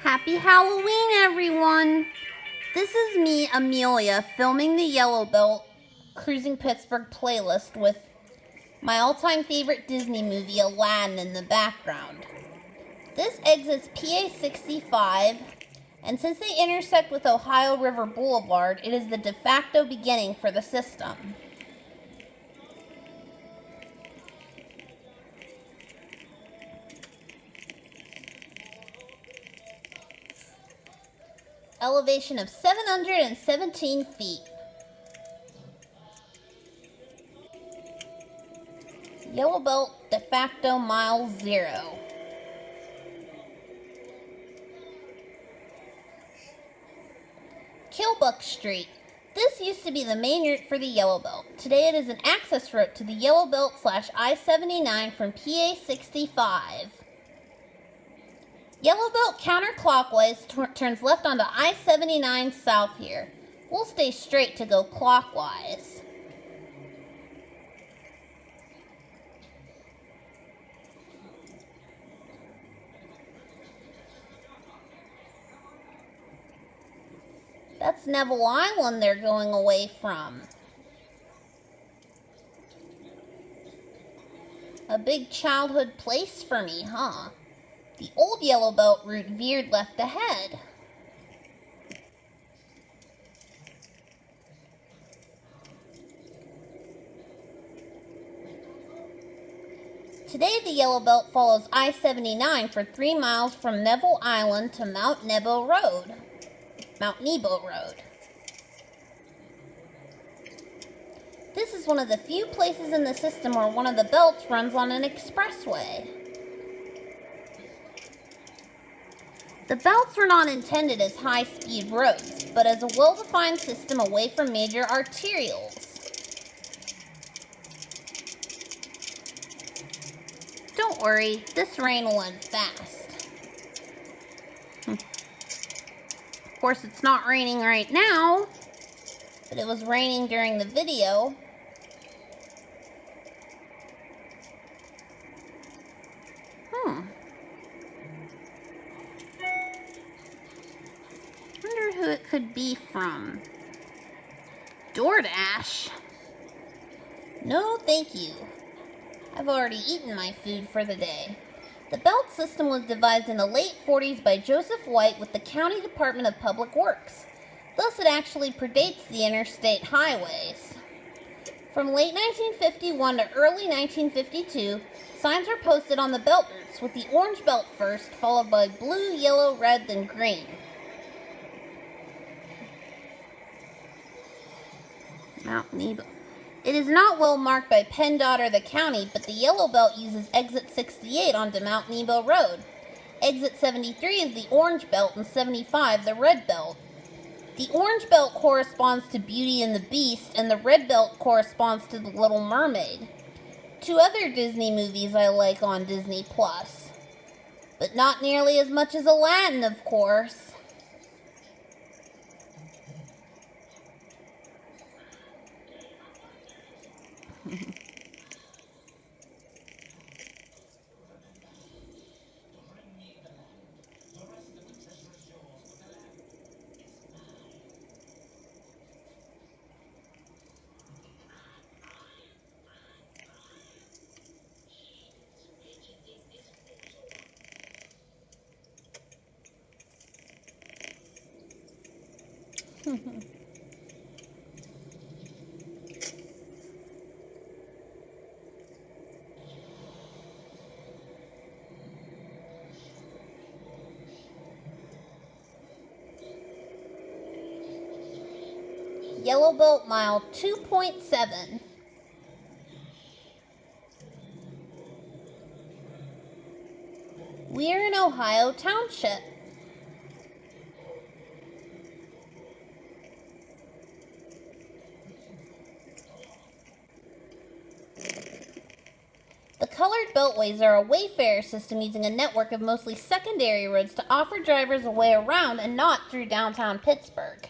Happy Halloween, everyone! This is me, Amelia, filming the Yellow Belt Cruising Pittsburgh playlist with my all-time favorite Disney movie, Aladdin, in the background. This exits PA 65, and since they intersect with Ohio River Boulevard, it is the de facto beginning for the system. Elevation of 717 feet. Yellow Belt de facto mile 0. Kilbuck Street. This used to be the main route for the Yellow Belt. Today it is an access route to the Yellow Belt / I-79 from PA 65. Yellow Belt counterclockwise turns left onto I-79 south here. We'll stay straight to go clockwise. That's Neville Island they're going away from. A big childhood place for me, huh? The old Yellow Belt route veered left ahead. Today, the Yellow Belt follows I-79 for 3 miles from Neville Island to Mount Nebo Road. This is one of the few places in the system where one of the belts runs on an expressway. The belts were not intended as high-speed roads, but as a well-defined system away from major arterials. Don't worry, this rain will end fast. Of course, it's not raining right now, but it was raining during the video. Wonder who it could be from. DoorDash? No, thank you. I've already eaten my food for the day. The belt system was devised in the late 40s by Joseph White with the County Department of Public Works. Thus, it actually predates the interstate highways. From late 1951 to early 1952, signs were posted on the belt routes, with the orange belt first, followed by blue, yellow, red, then green. Mount Nebo. It is not well marked by PennDOT or the county, but the Yellow Belt uses exit 68 onto Mount Nebo Road. Exit 73 is the orange belt and 75 the red belt. The orange belt corresponds to Beauty and the Beast, and the red belt corresponds to The Little Mermaid. 2 other Disney movies I like on Disney+. But not nearly as much as Aladdin, of course. Yellow Belt mile 2.7. We're in Ohio Township. The colored beltways are a wayfarer system using a network of mostly secondary roads to offer drivers a way around and not through downtown Pittsburgh.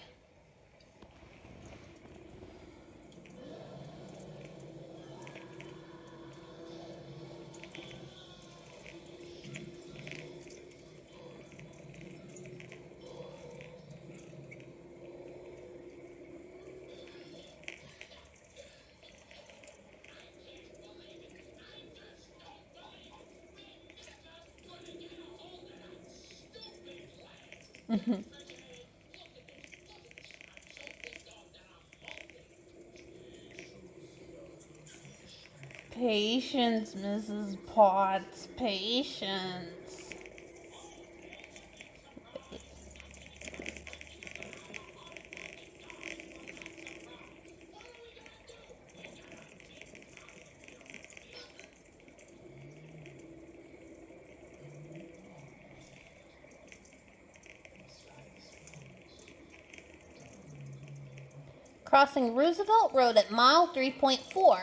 Patience, Mrs. Potts. Patience. Crossing Roosevelt Road at mile 3.4.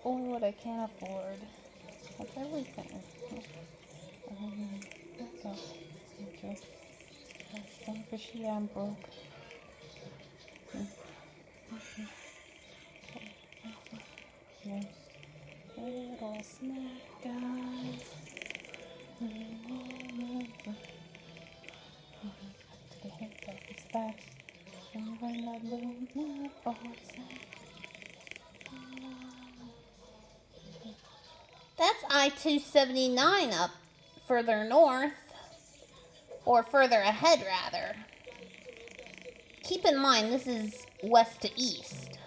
Only what I can afford. That's everything. Don't appreciate I'm broke. Yeah. Little snack, guys. That's I-279 up further north, or further ahead rather. Keep in mind this is west to east.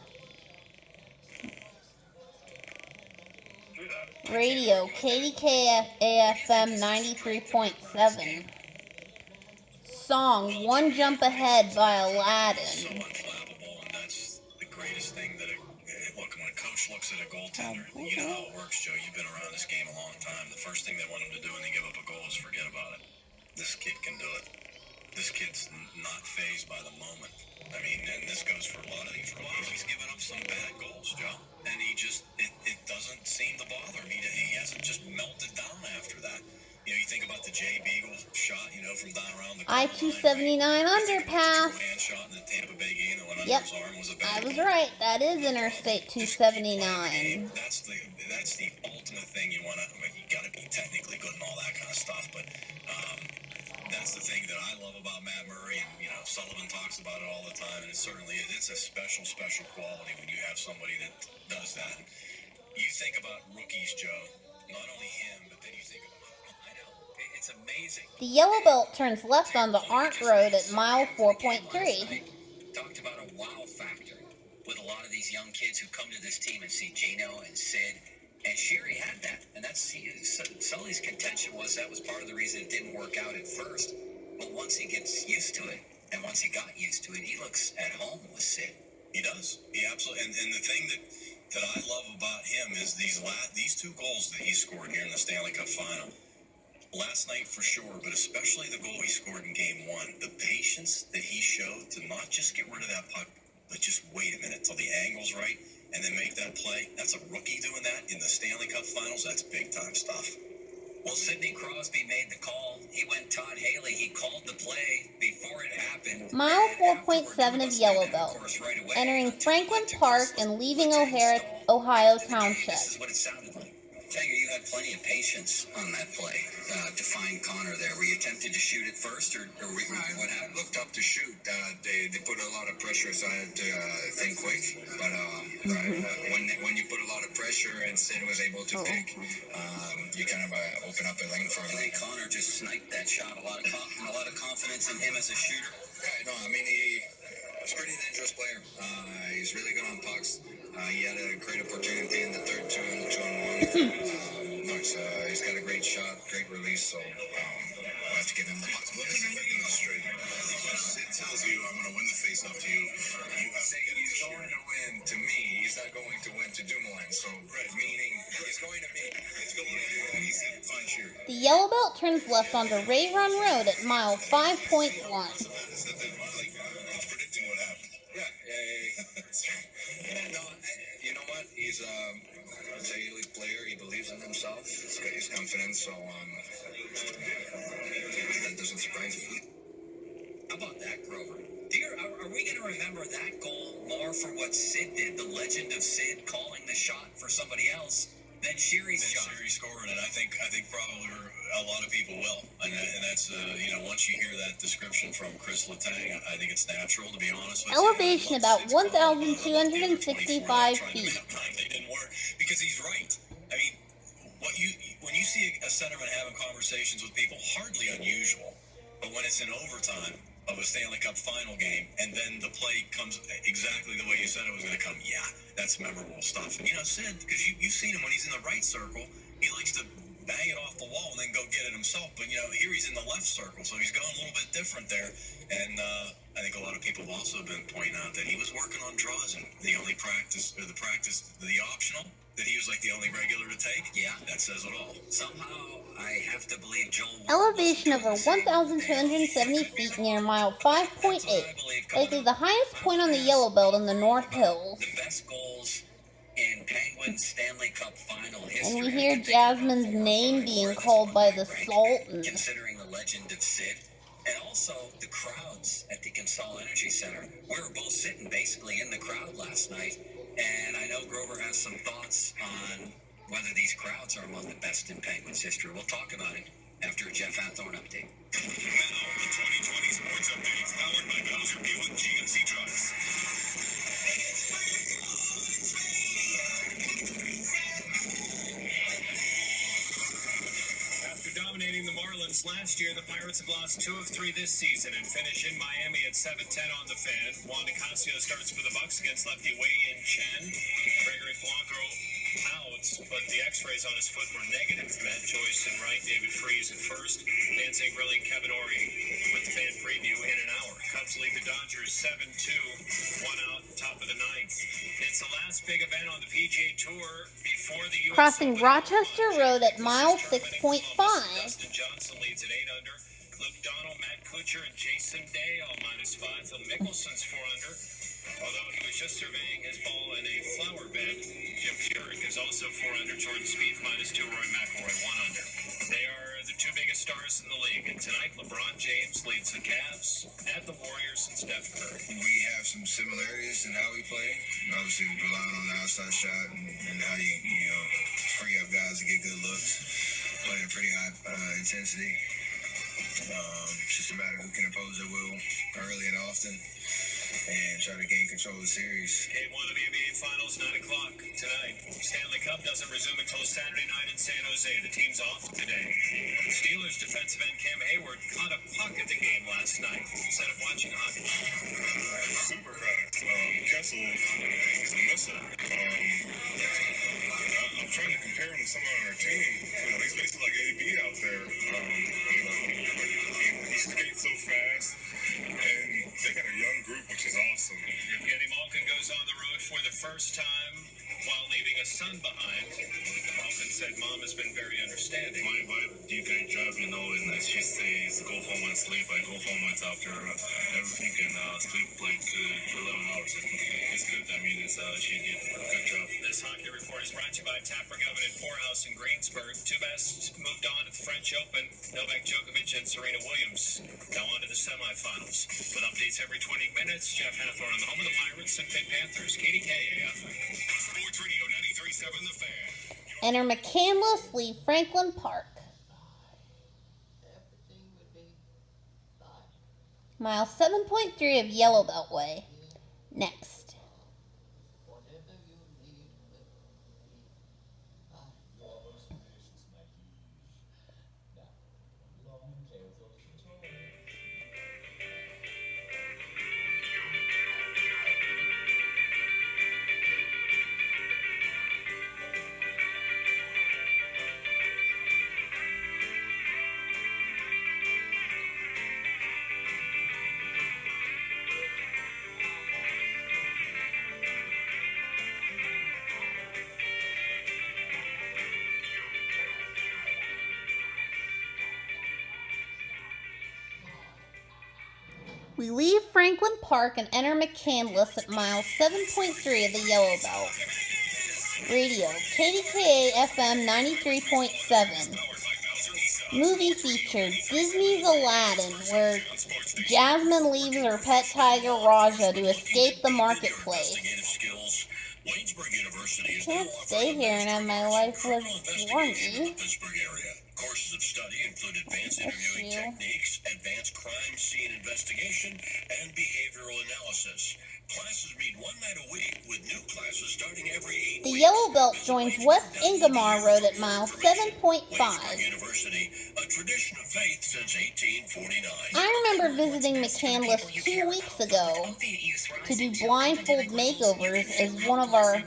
Radio KDK AFM 93.7. Song One Jump Ahead by Aladdin. So unflappable, and that's the greatest thing that look, when a coach looks at a goaltender, you know how it works, Joe. You've been around this game a long time. The first thing they want him to do when they give up a goal is forget about it. This kid can do it. This kid's not fazed by the moment. I mean, and this goes for a lot of these rookies. He's given up some bad goals, Joe, and it doesn't seem to bother him. He hasn't just melted down after that. You know, you think about the Jay Beagle shot, you know, from down around the I-279 underpass. Shot in the Tampa Bay game that went Yep, under his arm was a I was right. That is Interstate 279. That's the ultimate thing you want to. I mean, you got to be technically good and all that kind of stuff, but that's the thing that I love about Matt Murray, and you know Sullivan talks about it all the time, and it's a special quality when you have somebody that does that. You think about rookies, Joe. Not only him, but then you think about. I know it's amazing. The yellow belt turns left onto Arndt Road at mile 4.3. Talked about a wow factor with a lot of these young kids who come to this team and see Gino and Sid. And Sherry had that, and Sully's contention was that was part of the reason it didn't work out at first. But once he gets used to it, and once he got used to it, he looks at home with Sid. He does. He absolutely. And the thing that I love about him is these two goals that he scored here in the Stanley Cup Final. Last night for sure, but especially the goal he scored in Game 1. The patience that he showed to not just get rid of that puck, but just wait a minute till the angle's right and then make that play. That's a rookie doing that in the Stanley Cup Finals. That's big-time stuff. Well, Sidney Crosby made the call. He went Todd Haley. He called the play before it happened. Mile 4.7 of Yellow Belt, entering Franklin Park and leaving O'Hara, Ohio Township. This is what it sounded like. Tiger, you had plenty of patience on that play to find Connor there. Were you tempted to shoot it first, or what happened? Looked up to shoot. They put a lot of pressure, so I had to think quick. But when you put a lot of pressure and Sid was able to pick, you kind of open up a lane for him. I think Connor just sniped that shot. A lot of confidence in him as a shooter. No, I mean he's a pretty dangerous player. He's really good on pucks. He had a great opportunity in the third two-on-one. He's got a great shot, great release. So we'll have to give him the puck. Look at the straight. Sid tells you, "I'm going to win the face-off to you. You have to get he's going to win." To me, he's not going to win to Dumoulin, so meaning he's going to meet. It's going to. And he said, "Fine, sure." The yellow belt turns left onto Ray Run Road at mile 5.1. Predicting what happened. Yeah. No, you know what? He's a elite player. He believes in himself. He's confident. So that doesn't surprise me. How about that, Grover? Are we going to remember that goal more for what Sid did, the legend of Sid calling the shot for somebody else, than Sherry's shot? Sherry scored, and I think probably a lot of people will. And that's once you hear that description from Chris Letang, I think it's natural, to be honest with you. Elevation about 1,265 feet. They didn't work because he's right. I mean, when you see a centerman having conversations with people, hardly unusual. But when it's in overtime of a Stanley Cup final game, and then the play comes exactly the way you said it was going to come, yeah, that's memorable stuff. And Sid, because you've seen him when he's in the right circle, he likes to bang it off the wall and then go get it himself. But here he's in the left circle, so he's gone a little bit different there. And I think a lot of people have also been pointing out that he was working on draws, and the optional, that he was like the only regular to take. Yeah, that says it all. Somehow I have to believe Joel. Elevation over 1,270 feet near mile 5.8, likely the highest point on the Yellow Belt in the North Hills. The best goals in Penguins Stanley Cup final history. And we hear Jasmine's name being called by the Sultan. Considering the legend of Sid. And also the crowds at the Consol Energy Center. We were both sitting basically in the crowd last night. And I know Grover has some thoughts on whether these crowds are among the best in Penguins history. We'll talk about it after a Jeff Hathorn update. Now, the 2020 Sports Updates, powered by Bowser Buick GMC Trucks. After dominating the Marlins last year, the Pirates have lost 2 of 3 this season and finish in Miami at 7-10 on the Fan. Juan Nicasio starts for the Bucks against lefty Wei-Yin Chen. Gregory Polanco out, but the x-rays on his foot were negative. Matt Joyce and right, David Freese at first. Dan Zangrelli and Kevin Ory with the Fan preview in an hour. Cubs lead the Dodgers 7-2, 1 out, top of the 9th. It's the last big event on the PGA Tour before the U.S. Crossing Open. Rochester Road at mile 6.5. Dustin Johnson leads at 8 under. Luke Donald, Matt Kuchar, and Jason Day all -5. Phil Mickelson's 4 under. Although he was just surveying his ball in a flower bed, Jim Furyk is also 4 under. Jordan Spieth -2. Rory McIlroy 1 under. They are the 2 biggest stars in the league. And tonight, LeBron James leads the Cavs at the Warriors and Steph Curry. We have some similarities in how we play. Obviously, relying on the outside shot and how you free up guys to get good looks. Playing pretty high intensity. It's just a matter of who can impose their will early and often and try to gain control of the series. Game 1 of the NBA Finals, 9 o'clock tonight. Stanley Cup doesn't resume until Saturday night in San Jose. The team's off today. Steelers defensive end Cam Hayward caught a puck at the game last night instead of watching hockey. Super fast. Kessel is a missile. I'm trying to compare him to someone on our team. He's basically like AB out there. He skates so fast, and they got a young group, which is awesome. Evgeny Malkin goes on the road for the first time while leaving a son behind. Malkin said mom has been very understanding. My wife did a great job, and she says go home and sleep. I go home and after everything and sleep like 11 hours. It's good. She did a good job. This hockey report is brought to you by Tapper Oven and Poorhouse in Greensburg. 2 best moved on to the French Open. Novak Djokovic and Serena Williams now on to the semifinals. With updates every 20 minutes, Jeff Hathorn on the home of the Pirates and Pitt Panthers. KDKAF. Sports Radio 93.7 The Fan. Enter McCandless, leave Franklin Park. Mile 7.3 of Yellow Beltway. Next. We leave Franklin Park and enter McCandless at mile 7.3 of the Yellow Belt. Radio, KDKA FM 93.7. Movie featured Disney's Aladdin, where Jasmine leaves her pet tiger Raja to escape the marketplace. I can't stay here and have my life lived for me. Courses of study include advanced interviewing techniques, advanced crime scene investigation, and behavioral analysis. Classes meet one night a week, with new classes starting every 8 The weeks. Yellow Belt joins West Ingomar Road at mile 7.5. University, a tradition of faith since 1849. I remember visiting McCandless 2 weeks ago to do blindfold makeovers, as one of our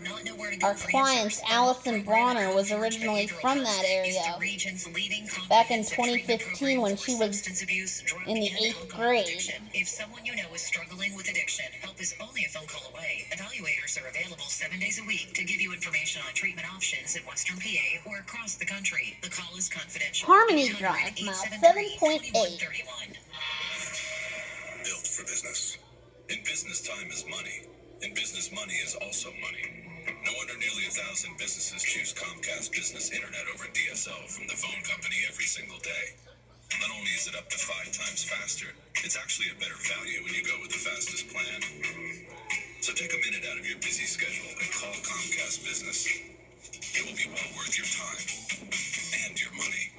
clients, Allison Bronner, was originally from that area back in 2015 when she was in the 8th grade. If someone you know is struggling with addiction, help is only a phone call away. Evaluators are available 7 days a week to give you information on treatment options in Western PA or across the country. The call is confidential. Harmony Drive, mile 7.8. Built for business. In business, time is money. In business, money is also money. No wonder nearly 1,000 businesses choose Comcast Business Internet over DSL from the phone company every single day. Not only is it up to 5 times faster, it's actually a better value when you go with the fastest plan. So take a minute out of your busy schedule and call Comcast Business. It will be well worth your time and your money.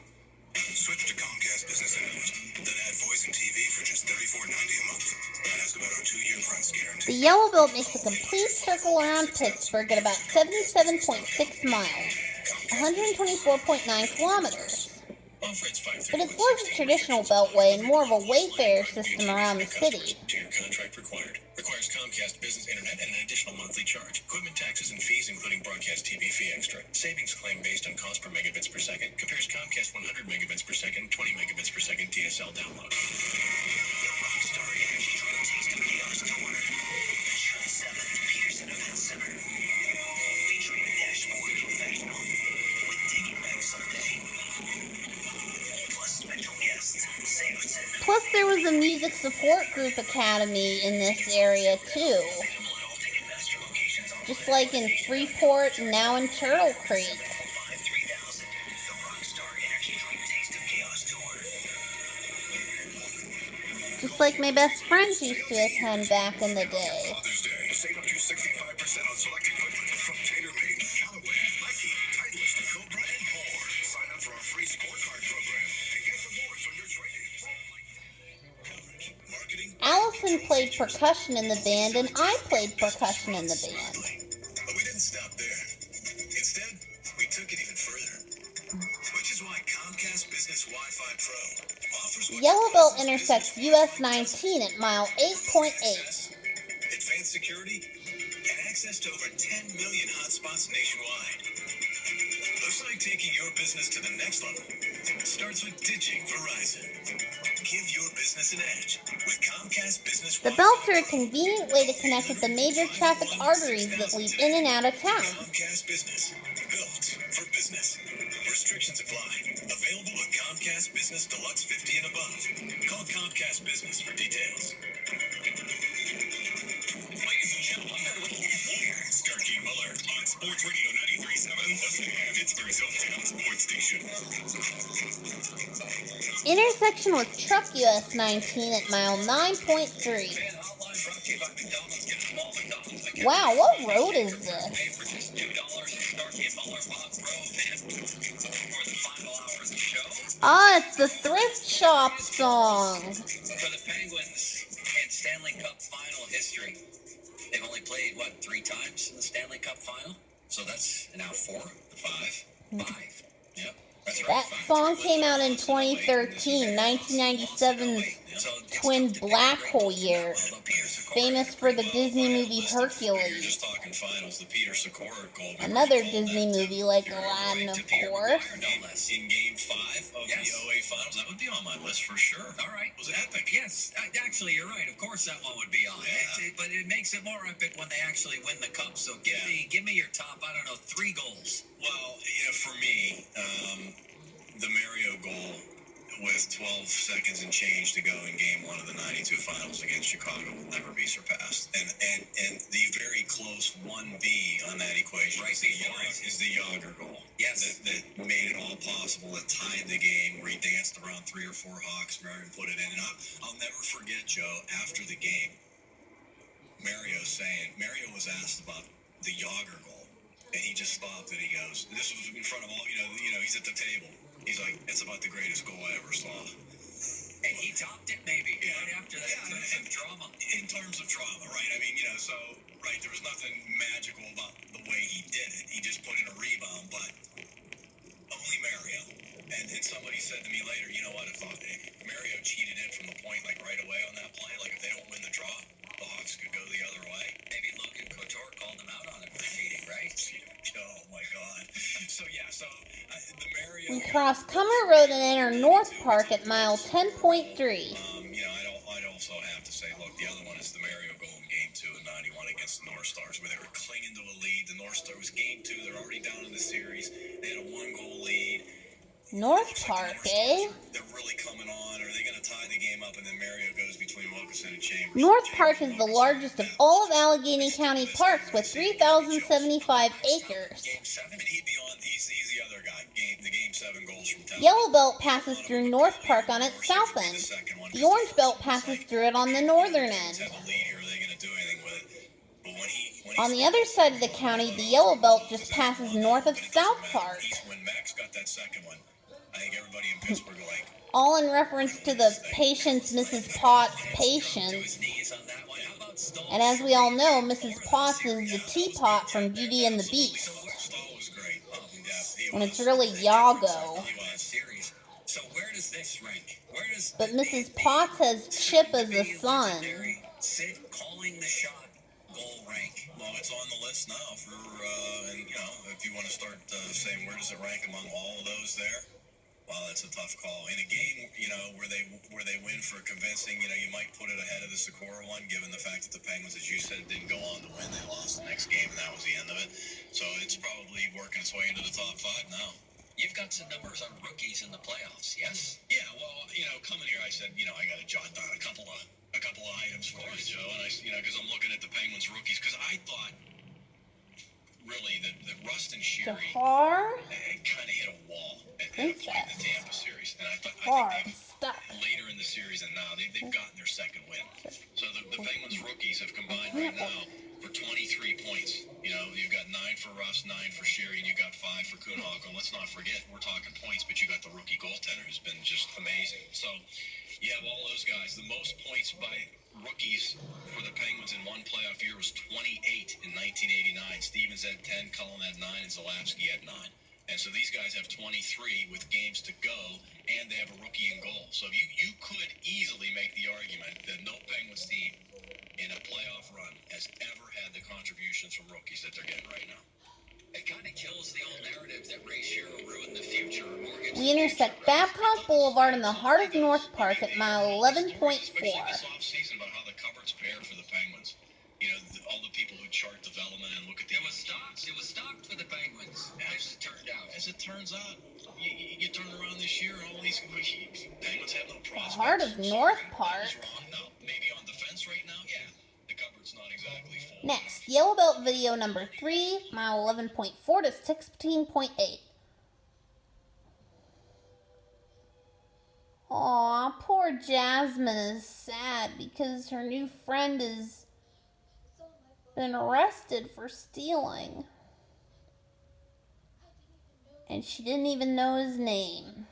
Switch to Comcast Business Internet. Then add voice and TV for just $34.90 a month. And ask about our 2-year price guarantee. The Yellow Belt makes a complete circle around Pittsburgh at about 77.6 miles, 124.9 kilometers. But it's less a traditional beltway and more of a wayfarer system around the city. Tier contract required. Requires Comcast Business Internet and an additional monthly charge. Equipment taxes and fees, including broadcast TV fee extra. Savings claim based on cost per megabits per second. Compares Comcast 100 megabits per second, 20 megabits per second DSL download. Rockstar Energy Drink Taste of Chaos Tour. Shut 7 Peterson Event Center. Featuring Dashboard Professional. With Diggy Max on the team. Plus, there was a music support group academy in this area, too. Just like in Freeport and now in Turtle Creek. Just like my best friends used to attend back in the day. Save up to 65% on select equipment from TaylorMade, Callaway, Nike, Titleist, Cobra, and more. Sign up for our free scorecard program and get rewards on your trade-ins. Marketing. Allison played percussion in the band, and I played percussion in the band. But we didn't stop there. Instead, we took it even further. Which is why Comcast Business Wi-Fi Pro offers The Yellow Belt intersects US 19 at mile 8.8. advanced security, and access to over 10 million hotspots nationwide. Looks like taking your business to the next level starts with ditching Verizon. Give your business an edge with Comcast Business The belts are a convenient way to connect with the major traffic arteries that lead in and out of town. Comcast Business. Built for business. Restrictions apply. Available with Comcast Business Deluxe 50 and above. Call Comcast Business for details. Ladies and gentlemen, Starkey Muller on Sports Radio 93.7, Pittsburgh's hometown sports station. Intersection with Truck US 19 at mile 9.3. Wow, what road is this? Ah, it's the Thrift Shop song. For the Penguins in Stanley Cup final history, they've only played, 3 times in the Stanley Cup final? So that's now 4, 5. Yep, that's right. That song came out in 2013, 1997's twin black hole year, famous for the Disney movie Hercules. Another Disney movie like Aladdin, of course. In Game 5 of the OA Finals, that would be on my list for sure. All right. Was it epic? Yes, actually, you're right. Of course, that one would be on. Yeah. But it makes it more epic when they actually win the cup. So give me your top, 3 goals. Well, for me, the Mario goal with 12 seconds and change to go in game one of the 92 finals against Chicago will never be surpassed. And the very close 1B on that equation Right, is the Yager goal. Yes. That made it all possible, that tied the game, where he danced around 3 or 4 Hawks, Marion put it in. And I'll never forget, Joe, after the game, Mario was asked about the Yager goal, and he just stopped and he goes, this was in front of all, he's at the table. He's like, it's about the greatest goal I ever saw. And he topped it maybe right after that. Yeah, and drama. In terms of drama, right? I mean, there was nothing magical about the way he did it. He just put in a rebound, but only Mario. And somebody said to me later, you know what, if Mario cheated in from the point, like right away on that play, like if they don't win the draw, the Hawks could go the other way. Maybe Logan Couture called him out on it for cheating, right? Oh my God. The Mario. We cross Cummer Road and enter North Park at mile 10.3. I'd also have to say, look, the other one is the Mario goal in game 2 in 91 against the North Stars, where they were clinging to a lead. The North Stars, game 2, they're already down in the series. They had a 1-goal lead. North Park, eh? They're really coming on. Are they going to tie the game up? And then Mario goes between Wilkinson and Chambers. North Park is the largest of all of Allegheny County parks with 3,075 acres. Game 7, and he's the other guy. The game 7 goals from town. Yellow Belt passes through North Park on its south end. The Orange Belt passes through it on the northern end. On the other side of the county, the Yellow Belt just passes north of South Park. When Max got that second one, I think everybody in Pittsburgh like, All in reference to the Patience, Mrs. Potts' Patience. And as we all know, Mrs. Potts is the teapot from Beauty and the Beast. And it's really Yago. So where does this rank? But Mrs. Potts has Chip as a son. Sid calling the shot goal rank. Well, it's on the list now for, if you want to start saying where does it rank among all of those there, well, that's a tough call. In a game, where they win for convincing, you might put it ahead of the Socorro one, given the fact that the Penguins, as you said, didn't go on to win. They lost the next game, and that was the end of it. So it's probably working its way into the top 5 now. You've got some numbers on rookies in the playoffs, yes? Yeah, well, coming here, I said, I got to jot down a couple of items for you, Joe, and because I'm looking at the Penguins rookies, because I thought really that Rustin Sherry Jafar? kind of hit a wall at a point in the Tampa series, and I think Stuck. later in the series, and now they've gotten their second win. So the Penguins rookies have combined right now for 23 points. You've got 9 for Russ, 9 for Sherry, and you've got 5 for Kuhnhackl. Let's not forget, we're talking points, but you got the rookie goaltender who's been just amazing. So you have all those guys. The most points by rookies for the Penguins in one playoff year was 28 in 1989. Stevens had 10, Cullen had 9, and Zalapsky had 9. And so these guys have 23 with games to go, and they have a rookie in goal. So you could easily make the argument that no Penguins team in a playoff run has ever had the contributions from rookies that they're getting right now. It kind of kills the old narrative that Ray Shero ruined the future. We intersect Babcock Boulevard in the heart of North Park at mile 11.4. Especially this offseason about how the cupboards pair for the Penguins. All the people who chart development and look at the... It was stocked for the Penguins, as it turned out. As it turns out, you turn around this year and all these Penguins have no prospects. Heart of North Park. Now, maybe on defense right now, yeah. The cupboard's not exactly full. Next, Yellow Belt video number 3, mile 11.4 to 16.8. Aw, poor Jasmine is sad because her new friend has been arrested for stealing. And she didn't even know his name.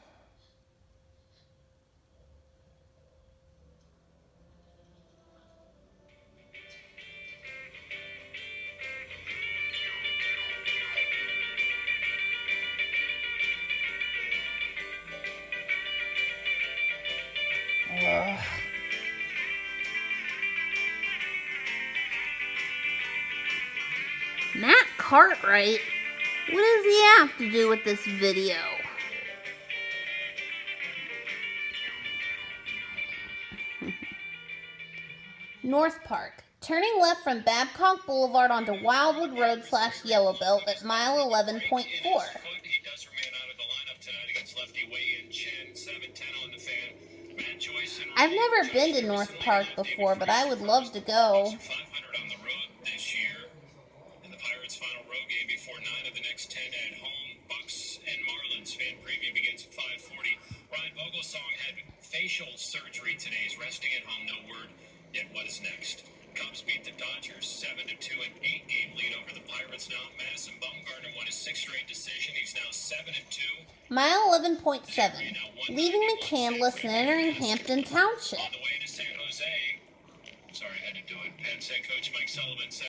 Matt Cartwright? What does he have to do with this video? North Park. Turning left from Babcock Boulevard onto Wildwood Road /Yellow Belt at mile 11.4. He does remain out of the lineup tonight against lefty Wei-Yin Chen, 7-10 on the I've never been to North Park before, but I would love to go. Bucks are 500 on the road this year. In the Pirates' final road game before 9 of the next 10 at home. Bucks and Marlins fan preview begins at 5:40. Ryan Vogelsong had facial surgery today. He's resting at home. No word yet what is next. Cubs beat the Dodgers 7-2, an 8-game lead over the Pirates. Now Madison Bumgarner won his 6th straight decision. He's now 7-2. Mile 11.7, leaving McCandless and entering Hampton Township. On the way to San Jose. Sorry, I had to do it. Penn State coach Mike Sullivan said